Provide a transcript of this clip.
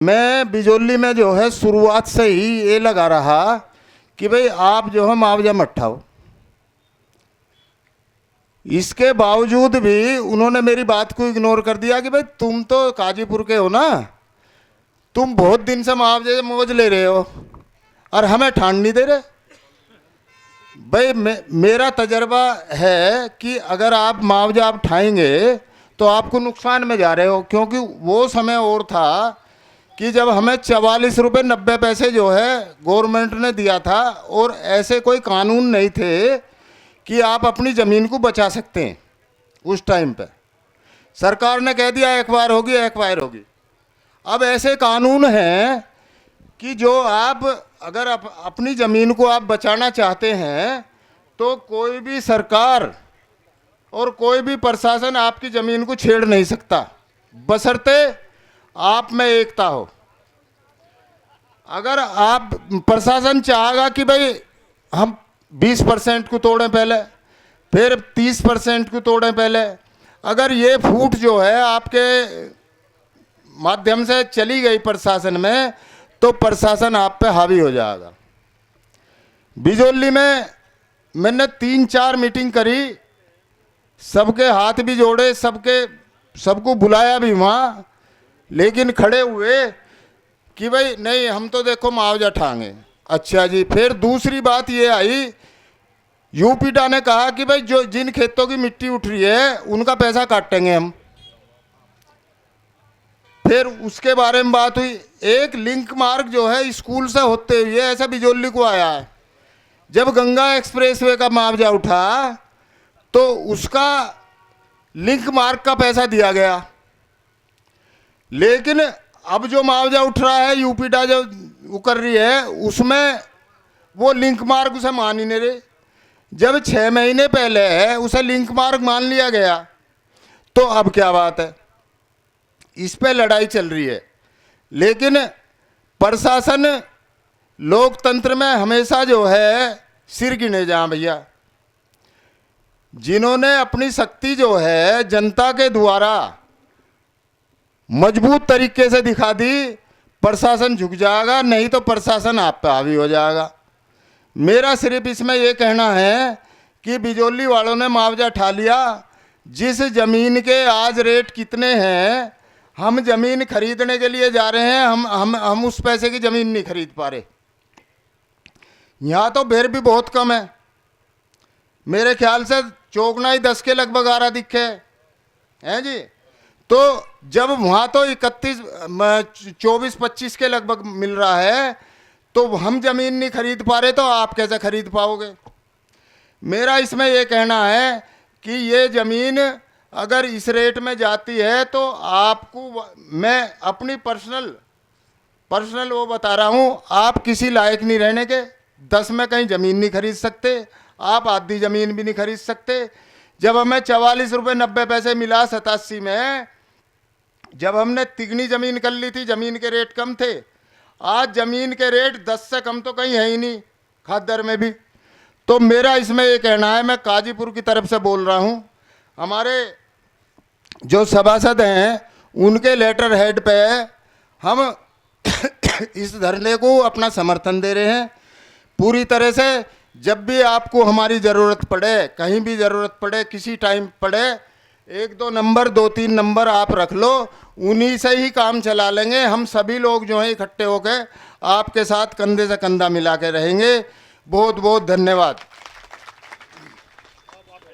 मैं बिजौली में जो है शुरुआत से ही ये लगा रहा कि भाई आप जो है मुआवजा मत उठाओ। इसके बावजूद भी उन्होंने मेरी बात को इग्नोर कर दिया कि भाई तुम तो काजीपुर के हो ना, तुम बहुत दिन से मुआवजे मौज ले रहे हो और हमें ठान नहीं दे रहे। भाई मेरा तजर्बा है कि अगर आप मुआवजा आप उठाएंगे तो आपको नुकसान में जा रहे हो, क्योंकि वो समय और था कि जब हमें 44.90 रुपये जो है गवर्नमेंट ने दिया था, और ऐसे कोई कानून नहीं थे कि आप अपनी ज़मीन को बचा सकते हैं। उस टाइम पे सरकार ने कह दिया एक्वायर होगी एक्वायर होगी। अब ऐसे कानून हैं कि जो आप अगर अपनी ज़मीन को आप बचाना चाहते हैं तो कोई भी सरकार और कोई भी प्रशासन आपकी ज़मीन को छेड़ नहीं सकता, बशर्ते आप में एकता हो। अगर आप प्रशासन चाहेगा कि भाई हम 20% को तोड़ें पहले, फिर 30% को तोड़ें पहले, अगर ये फूट जो है आपके माध्यम से चली गई प्रशासन में तो प्रशासन आप पे हावी हो जाएगा। बिजौली में मैंने 3-4 मीटिंग करी, सबके हाथ भी जोड़े, सबको बुलाया भी वहाँ, लेकिन खड़े हुए कि भाई नहीं हम तो देखो मुआवजा उठाएंगे। अच्छा जी। फिर दूसरी बात ये आई, यूपीटा ने कहा कि भाई जो जिन खेतों की मिट्टी उठ रही है उनका पैसा काटेंगे हम। फिर उसके बारे में बात हुई। एक लिंक मार्ग जो है स्कूल से होते हुए ऐसा बिजौली को आया है। जब गंगा एक्सप्रेसवे का मुआवजा उठा तो उसका लिंक मार्ग का पैसा दिया गया, लेकिन अब जो मुआवजा उठ रहा है यूपीटा जो वो कर रही है उसमें वो लिंक मार्ग उसे मान ही नहीं रहे। जब 6 महीने पहले है उसे लिंक मार्ग मान लिया गया, तो अब क्या बात है? इस पे लड़ाई चल रही है। लेकिन प्रशासन लोकतंत्र में हमेशा जो है सिर गिने जा भैया। जिन्होंने अपनी शक्ति जो है जनता के द्वारा मजबूत तरीके से दिखा दी, प्रशासन झुक जाएगा, नहीं तो प्रशासन आप पे हावी हो जाएगा। मेरा सिर्फ इसमें यह कहना है कि बिजौली वालों ने मुआवजा उठा लिया। जिस ज़मीन के आज रेट कितने हैं, हम ज़मीन खरीदने के लिए जा रहे हैं, हम उस पैसे की ज़मीन नहीं खरीद पा रहे। यहाँ तो बेर भी बहुत कम है, मेरे ख्याल से चौगना ही 10 के लगभग आ रहा दिखे हैं जी। तो जब वहाँ तो 24-25 के लगभग मिल रहा है, तो हम ज़मीन नहीं खरीद पा रहे, तो आप कैसे खरीद पाओगे? मेरा इसमें ये कहना है कि ये ज़मीन अगर इस रेट में जाती है तो आपको, मैं अपनी पर्सनल वो बता रहा हूँ, आप किसी लायक नहीं रहने के। 10 में कहीं ज़मीन नहीं खरीद सकते, आप आधी ज़मीन भी नहीं खरीद सकते। जब हमें 44.90 मिला 87 में, जब हमने तिगनी ज़मीन कर ली थी, ज़मीन के रेट कम थे। आज ज़मीन के रेट 10 से कम तो कहीं है ही नहीं, खाद दर में भी। तो मेरा इसमें ये कहना है, मैं काजीपुर की तरफ से बोल रहा हूँ, हमारे जो सभासद हैं उनके लेटर हेड पे हम इस धरने को अपना समर्थन दे रहे हैं पूरी तरह से। जब भी आपको हमारी ज़रूरत पड़े, कहीं भी ज़रूरत पड़े, किसी टाइम पड़े, 1-2 नंबर 2-3 नंबर आप रख लो, उन्हीं से ही काम चला लेंगे। हम सभी लोग जो हैं इकट्ठे होकर आपके साथ कंधे से कंधा मिला के रहेंगे। बहुत बहुत धन्यवाद।